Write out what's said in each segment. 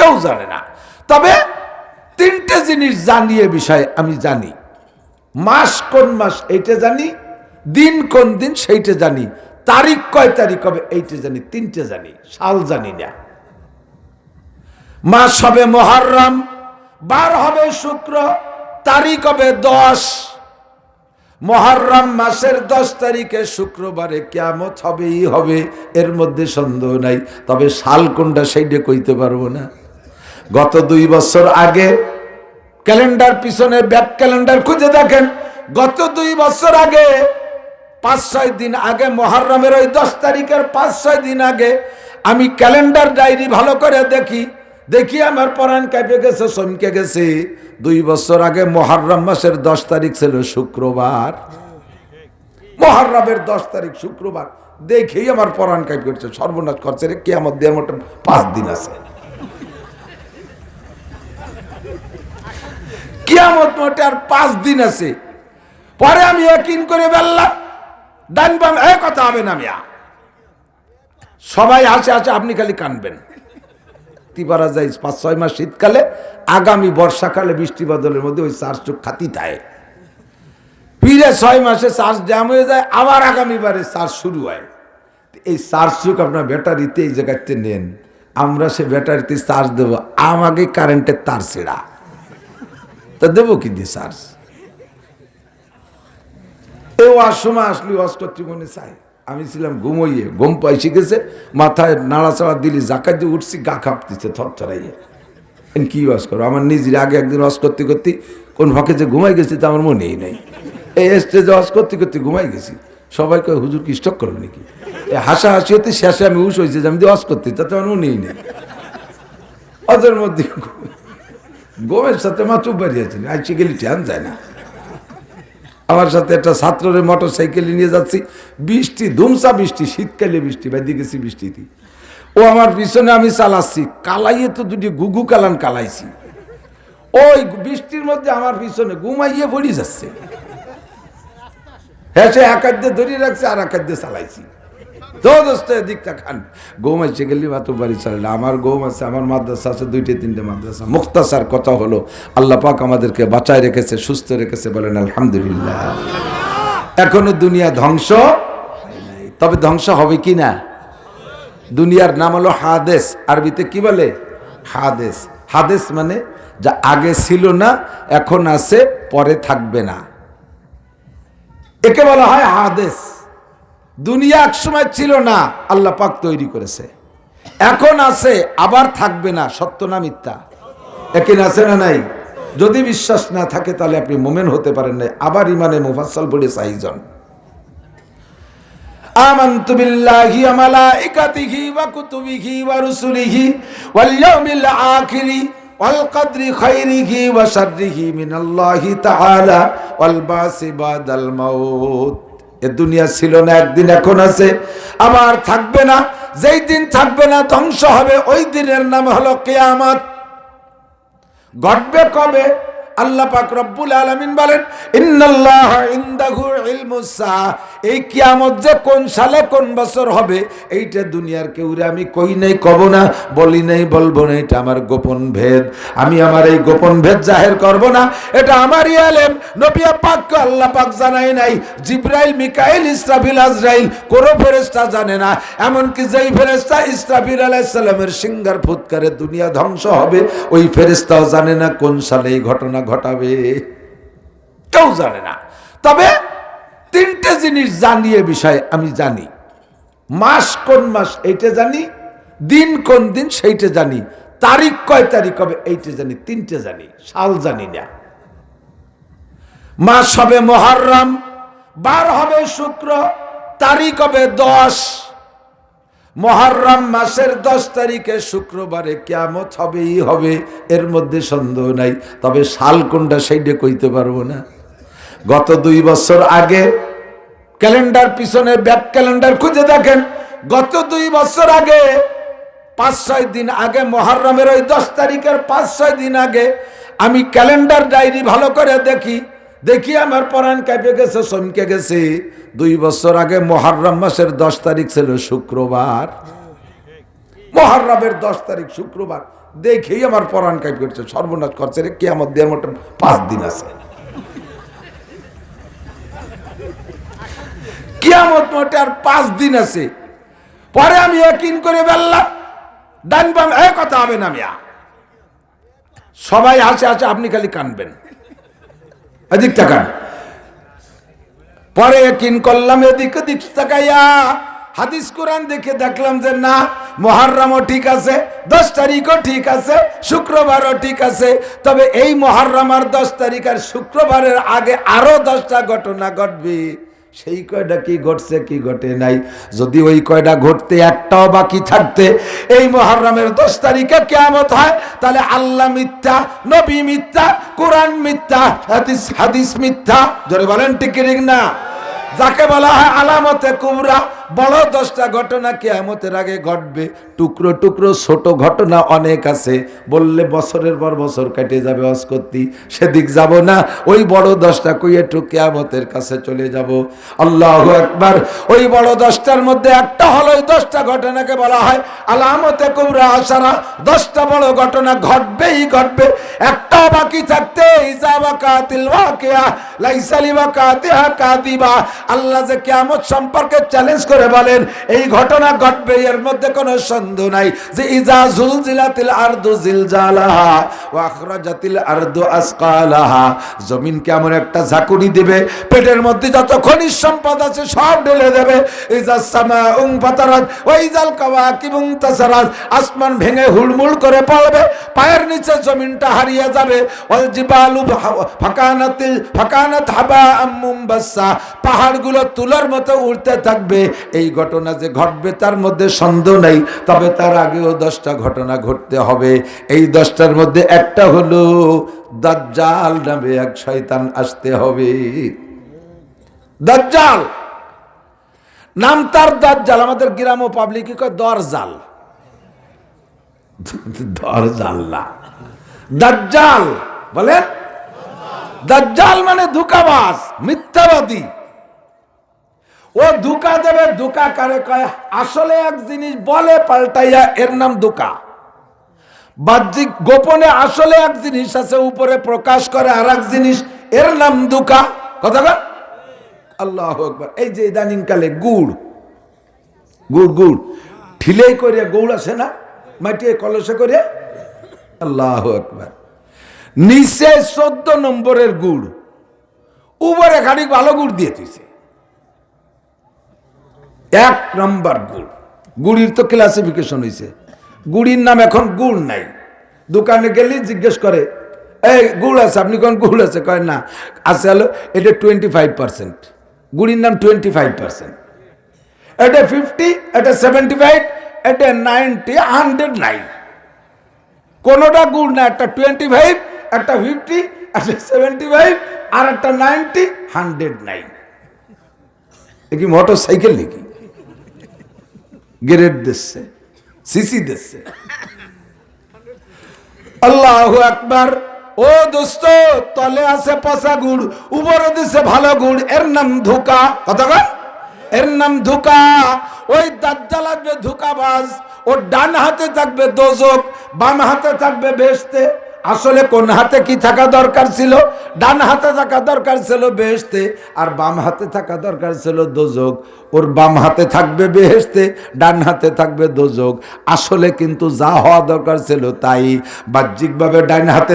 কেউ জানে না। তবে তিনটে জিনিস জানিয়ে বিষয় আমি জানি। মাস কোন মাস এইটা জানি, দিন কোন দিন সেইটা জানি, তারিখ কয় তারিখ হবে এইটা জানি, তিনটে জানি, সাল জানি না। মাস হবে মুহররম, বার হবে শুক্র, তারিখ হবে 10। মুহররম মাসের 10 তারিখে শুক্রবারে কিয়ামত হবেই হবে, এর মধ্যে সন্দেহ নাই। তবে সাল কোনটা সেইটা কইতে পারবো না। গত 2 বছর আগে ক্যালেন্ডার পিছনে ব্যাক ক্যালেন্ডার খুঁজে দেখেন, গত 2 বছর আগে 5-6 দিন আগে মুহররমের ওই 10 তারিখের 5-6 দিন আগে আমি ক্যালেন্ডার ডায়েরি ভালো করে দেখি আমার পরাণ কাঁপে গেছে, চমকে গেছে। 2 বছর আগে মুহররম মাসের 10 তারিখ ছিল শুক্রবার। মুহররমের 10 তারিখ শুক্রবার দেখেই আমার পরাণ কাঁপে গেছে, সর্বনাশ করছে রে, কিয়ামত দেওয়ার মতো 5 দিন আছে, কিয়ামত মোটে আর 5 দিন আছে। পরে আমি ইয়াকিন করে বললাম, ডান বাম এক কথা হবে না মিয়া, সবাই হাসে হাসে, আপনি খালি কানবেন। তিবারা যায় 5-6 মাস শীতকালে, আগামী বর্ষাকালে বৃষ্টি বাদলের মধ্যে ওই চার্জ চোখ খাতি থাকে, ফিরে 6 মাসে চার্জ জ্যাম হয়ে যায়, আবার আগামীবারে চার্জ শুরু হয়। এই চার্জ চোখ আপনার ব্যাটারিতে এই জায়গাতে নেন, আমরা সে ব্যাটারিতে চার্জ দেবো, আমাকে কারেন্টের তার ছেড়া, তা দেবো কি দিয়ে চার্জ? এই সময় আসলে ওয়াজ করতে মনে চাই, আমি ছিলাম ঘুমোইয়ে, ঘুম পাই শিখেছে, মাথায় নাড়াচাড়া দিলি, জাকাত দিয়ে উঠছি, গা কাঁপতেছে থরথরাইয়ে। কি ওয়াজ করো? আমার নিজের আগে একদিন ওয়াজ করতে করতে কোন ফাঁকে যে ঘুমাই গেছি তা আমার মনেই নেই। এই স্টেজে ওয়াজ করতে করতে ঘুমাই গেছি, সবাই কয় হুজুর কি স্টক করলো নাকি? হাসাহাসি হতে শেষে আমি হুশ হয়েছি যে আমি ওয়াজ করতে, তাতে আমার মনেই নেই। ওদের মধ্যে গোমের সাথে মাত্র বাড়িয়েছে, আইসে গেলি ট্যান যায় না। আমার সাথে একটা ছাত্রের মোটর সাইকেলে নিয়ে যাচ্ছি, বৃষ্টি, ধুমসা বৃষ্টি, শীতকালে বৃষ্টি, বাইরে গেছি বৃষ্টিতে। ও আমার পিছনে, আমি চালাচ্ছি, কালাইয়ে তো দুটি গুগু কালান কালাইছি, ওই বৃষ্টির মধ্যে আমার পিছনে ঘুমাইয়ে পড়ে যাচ্ছে। হ্যাঁ, সে এক হাত দিয়ে ধরিয়ে রাখছে, আর এক হাত দিয়ে চালাইছি। দিকটা খান ঘুমাইছে গেলি মাত্র বাড়ি চালালে। আমার ঘুম আছে, আমার মাদ্রাসা আছে, 2-3টে মাদ্রাসা। মুখতাসার কথা হলো, আল্লাহ পাক আমাদেরকে বাঁচায় রেখেছে, সুস্থ রেখেছে, বলেন আলহামদুলিল্লাহ। এখনো দুনিয়া ধ্বংস হয় নাই, তবে ধ্বংস হবে কি না? দুনিয়ার নাম হলো হাদেস, আরবিতে কি বলে? হাদেস। হাদেস মানে যা আগে ছিল না, এখন আছে, পরে থাকবে না, একে বলা হয় হাদেস। দুনিয়া এক সময় ছিল না, আল্লাহ পাক তৈরি করেছে, এখন আছে, আবার থাকবে না। সত্য না মিথ্যা? একই আছে না নাই? যদি বিশ্বাস না থাকে তাহলে আপনি মুমিন হতে পারেন না। আবার ইমানে মুফাসসাল পড়ে চাইজন, আমানতু বিল্লাহি ওয়া মালাইকাতিহি ওয়া কুতুবিহি ওয়া রুসুলিহি ওয়াল ইয়াউমিল আখিরি ওয়াল কদরি খাইরিহি ওয়া শাররিহি মিনাল্লাহি তাআলা ওয়াল বাসি বাদাল মাউত। এ দুনিয়া ছিল না, একদিন, এখন আছে, আবার থাকবে না। যেই দিন থাকবে না, ধ্বংস হবে, ওই দিনের নাম হলো কিয়ামত। ঘটবে কবে? আল্লাহ পাক রব্বুল আলামিন বলেন, ইন্নাল্লাহা ইনদাহু ইলমুস সাআ। এই কিয়ামত যে কোন সালে কোন বছর হবে, এইটা দুনিয়ার কেউরে আমি কই নাই, কব না, বলি নাই, বলবো না। এটা আমার গোপন ভেদ, আমি আমার এই গোপন ভেদ জাহের করব না। এটা আমারই ইলম, নবী পাককে আল্লাহ পাক জানাই নাই। জিবরাইল, মিকাইল, ইসরাফিল, আজরাইল কোন ফেরেশতা জানে না। এমনকি যেই ফেরেশতা ইসরাফিল আলাইহিস সালামের সিংহার ফুৎকারে দুনিয়া ধ্বংস হবে, ওই ফেরেশতাও জানে না কোন সালে এই ঘটনা ঘটাবে, কেউ জানে না। তবে 3টে জিনিস জানিয়ে বিষয় আমি জানি। মাস কোন মাস এইটা জানি, দিন কোন দিন সেইটা জানি, তারিখ কয় তারিখ হবে এইটা জানি, 3টে জানি, সাল জানি না। মাস হবে মুহররম, বার হবে শুক্র, তারিখ হবে 10। মুহররম মাসের 10 তারিখে শুক্রবারে কিয়ামত হবেই হবে, এর মধ্যে সন্দেহ নাই। তবে সাল কোনটা সেইটা কইতে পারবো না। গত 2 বছর আগে ক্যালেন্ডার পিছনে ব্যাক ক্যালেন্ডার খুঁজে দেখেন, গত 2 বছর আগে 5-6 দিন আগে মুহররমের ওই 10 তারিখের 5-6 দিন আগে আমি ক্যালেন্ডার ডায়েরি ভালো করে দেখি আমার পরাণ কাঁপে গেছে, চমকে গেছে। 2 বছর আগে মুহররম মাসের 10 তারিখ ছিল শুক্রবার। মুহররমের 10 তারিখ শুক্রবার, দেখেই আমার পরাণ কাঁপ করছে, সর্বনাশ করছে রে, কিয়ামত দেওয়ার মতো 5 দিন আছে, কিয়ামত মোটে আর 5 দিন আছে। পরে আমি ইয়াকিন করে বললাম, ডান বাম এক কথা হবে না মিয়া, সবাই আসে আসে, আপনি খালি কানবেন, এদিক তাকান। পরে ইয়াকিন করলাম, এদিক ওদিক তাকাইয়া হাদিস কোরআন দেখে দেখলাম যে না, মুহররমও ঠিক আছে, 10 তারিখও ঠিক আছে, শুক্রবারও ঠিক আছে। তবে এই মুহররম আর 10 তারিখ আর শুক্রবারের আগে আরো 10টা ঘটনা ঘটবে, সেই কয়টা কি ঘটছে কি ঘটে নাই, যদি ওই কয়টা ঘটতে একটাও বাকি থাকতে এই মুহররমের 10 তারিখে কিয়ামত হয়, তাহলে আল্লাহ মিথ্যা, নবী মিথ্যা, কোরআন মিথ্যা, হাদিস মিথ্যা। জোরে বলেন ঠিক কি ঠিক না? যাকে বলা হয় আলামতে কুবরা, বড় 10টা ঘটনা কিয়ামতের আগে ঘটবে, টুকরো টুকরো ছোট ঘটনা অনেক আছে, বললে বছরের পর বছর কেটে যাবে ওয়াজ করতে, সেদিক যাব না, ওই বড় 10টা কই একটু কিয়ামতের কাছে চলে যাব। আল্লাহু আকবার। ওই বড় 10টার মধ্যে একটা হলো, ওই 10টা ঘটনাকে বলা হয় আলামতে কুবরা আশারা, 10টা বড় ঘটনা ঘটবেই ঘটবে, একটাও বাকি থাকতে ইজা ওয়াকাতিল ওয়াকিয়া লাইসা লিওয়াকাতিহা কাযিবা। আল্লাহ যে কিয়ামত সম্পর্কে চ্যালেঞ্জ করে বলেন এই ঘটনা ঘটবে, এর মধ্যে কোনো সন্দেহ নাই, যে ইজা জুলজিলাতিল আরদু জিলজালাহা ওয়া আখরাজাতিল আরদু আসকালাহা, জমিন কেমন একটা ঝাঁকুনি দিবে, পেটের মধ্যে যত খনিজ সম্পদ আছে সব ঢেলে দেবে। ইজা সামাউ ফাতারাত ওয়া ইজাল কাওয়াকিবু ইনতাসারাত, আসমান ভেঙে হুড়মুড় করে পড়বে, পায়ের নিচে জমিনটা হারিয়ে যাবে। ওয়াল জিবালু ফাকানাত হাবাআম মুনবাসসা, পাহাড়গুলো তুলার মতো উড়তে থাকবে। এই ঘটনা যে ঘটবে তার মধ্যে সন্দেহ নেই, তবে তার আগেও 10টা ঘটনা ঘটতে হবে। এই 10টার মধ্যে একটা হলো দাজ্জাল নামে এক শয়তান আসতে হবে। দাজ্জাল নাম তার দাজ্জাল, আমাদের গ্রাম ও পাবলিকে কয় দরজাল, দরজাল না, দাজ্জাল বলেন। দাজ্জাল মানে ধোঁকাবাজ, মিথ্যাবাদী। ও ধোঁকা দেবে, ধোঁকা কারে কয়, আসলে এক জিনিস বলে পাল্টাইয়া, এর নাম ধোঁকা। বাহ্যিক গোপনে আসলে এক জিনিস আছে, উপরে প্রকাশ করে আর এক জিনিস, এর নাম ধোঁকা। কথা বল। আল্লাহু আকবার। এই যে ইদানিং কালে গুড় গুড় গুড় ঠিলেই করে গৌড় আছে না, মাটিয়ে কলসে করে, আল্লাহু আকবার, নিচে 14 নম্বরের গুড়, উপরে খানিক ভালো গুড় দিয়ে দিয়েছে, 1 নম্বর গুড়। গুড়ির তো ক্লাসিফিকেশন হয়েছে, গুড়ির নাম এখন গুড় নাই। দোকানে গেলে জিজ্ঞেস করে, এই গুড় আছে, আপনি কোন গুড় আছে, কয় না আছে, হলো এটা 25%, গুড়ির নাম 25%, এটা 50, এটা 75, এটা 90, 100 নাই, কোনটা গুড় না, একটা 25, একটা 50, একটা 75, আর একটা 90, 100 নাই। এ কি মোটর সাইকেল নাকি? গ্রেড দিচ্ছে, সিসি দিচ্ছে। আল্লাহু আকবার। ও দোস্ত, তলে আছে পচা গুড়, উপরে দিচ্ছে ভালো গুড়, এর নাম ধোঁকা। কথা কয়, এর নাম ধোঁকা। ওই দাজ্জাল আসবে ধোঁকাবাজ, ওর ডান হাতে থাকবে দোজখ, বাম হাতে থাকবে বেহেশতে। আসলে কোন হাতে কি থাকা দরকার ছিল? ডান হাতে থাকা দরকার ছিল বেহেশতে, আর বাম হাতে থাকা দরকার ছিল দোজখ। ওর বাম হাতে থাকবে বেহেশতে, ডান হাতে থাকবে দোজখ। আসলে কিন্তু যা হওয়া দরকার ছিল তাই, বাহ্যিকভাবে ডান হাতে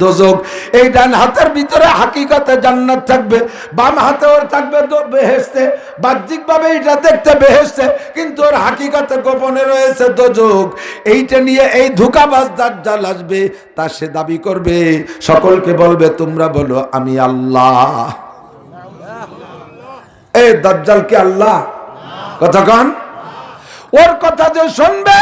দোজখ, এই ডান হাতের ভিতরে হাকিকতে জান্নাত থাকবে, বাম হাতে ওর থাকবে বেহেশতে। বাহ্যিকভাবে এটা দেখতে বেহেশতে, কিন্তু ওর হাকিকতে গোপনে রয়েছে দোজখ। এইটা নিয়ে এই ধোঁকাবাজ দাজ্জাল আসবে, তা সে দাবি করবে, সকলকে বলবে তোমরা বলো আমি আল্লাহ। এই দাজ্জাল কি আল্লাহ? কথা কন। ওর কথা যে শুনবে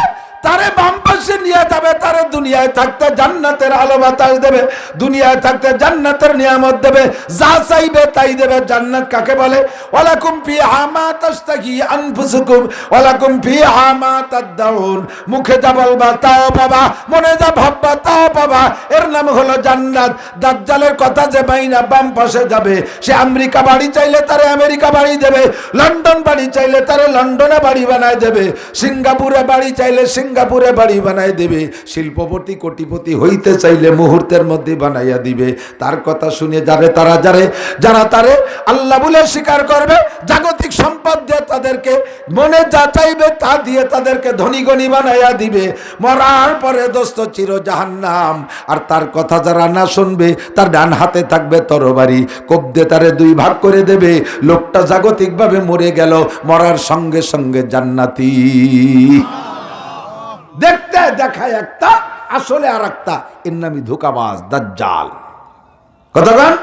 তারে বাম পাশে নিয়ে যাবে, তারে দুনিয়া দুনিয়ায় থাকতে জান্নাতের আলো বাতাস দেবে, দুনিয়ায় থাকতে জান্নাতের নিয়ামত দেবে, যা চাইবে তাই দেবে। জান্নাত কাকে বলে? ওয়ালাকুম ফিহা মা তাশতাহি আনফুসুকুম ওয়ালাকুম ফিহা মা তাদউন। মুখে যা বলবা তাও পাবা, মনে যা ভাববা তাও পাবা। এর নাম হলো জান্নাত। দাজ্জালের কথা যে বাইনা বাম পাশে যাবে, সে আমেরিকা বাড়ি চাইলে তারে আমেরিকা বাড়ি দেবে, লন্ডন বাড়ি চাইলে তারে লন্ডনে বাড়ি বানায় দেবে, সিঙ্গাপুরে বাড়ি চাইলে সিঙ্গাপুরে বাড়ি বানায় দেবে, শিল্পপতি কোটিপতি হইতে চাইলে মুহূর্তের মধ্যে বানাইয়া দিবে। তার কথা শুনে যারা তারে আল্লাহ বলে স্বীকার করবে, জাগতিক সম্পদ দিয়ে তাদেরকে মনে যা চাইবে তা দিয়ে তাদেরকে ধনী গণী বানাইয়া দিবে। মরার পরে দোস্ত চির জাহান্নাম। আর তার কথা যারা না শুনবে, তার ডান হাতে থাকবে তরবারি, কব্দে তারে দুই ভাগ করে দেবে। লোকটা জাগতিকভাবে মরে গেল, মরার সঙ্গে সঙ্গে জান্নাতি। দেখতে দেখায় একটা, আসলে আর একটা। এর নামই ধোঁকাবাজ, দাজ্জাল। কথা বল।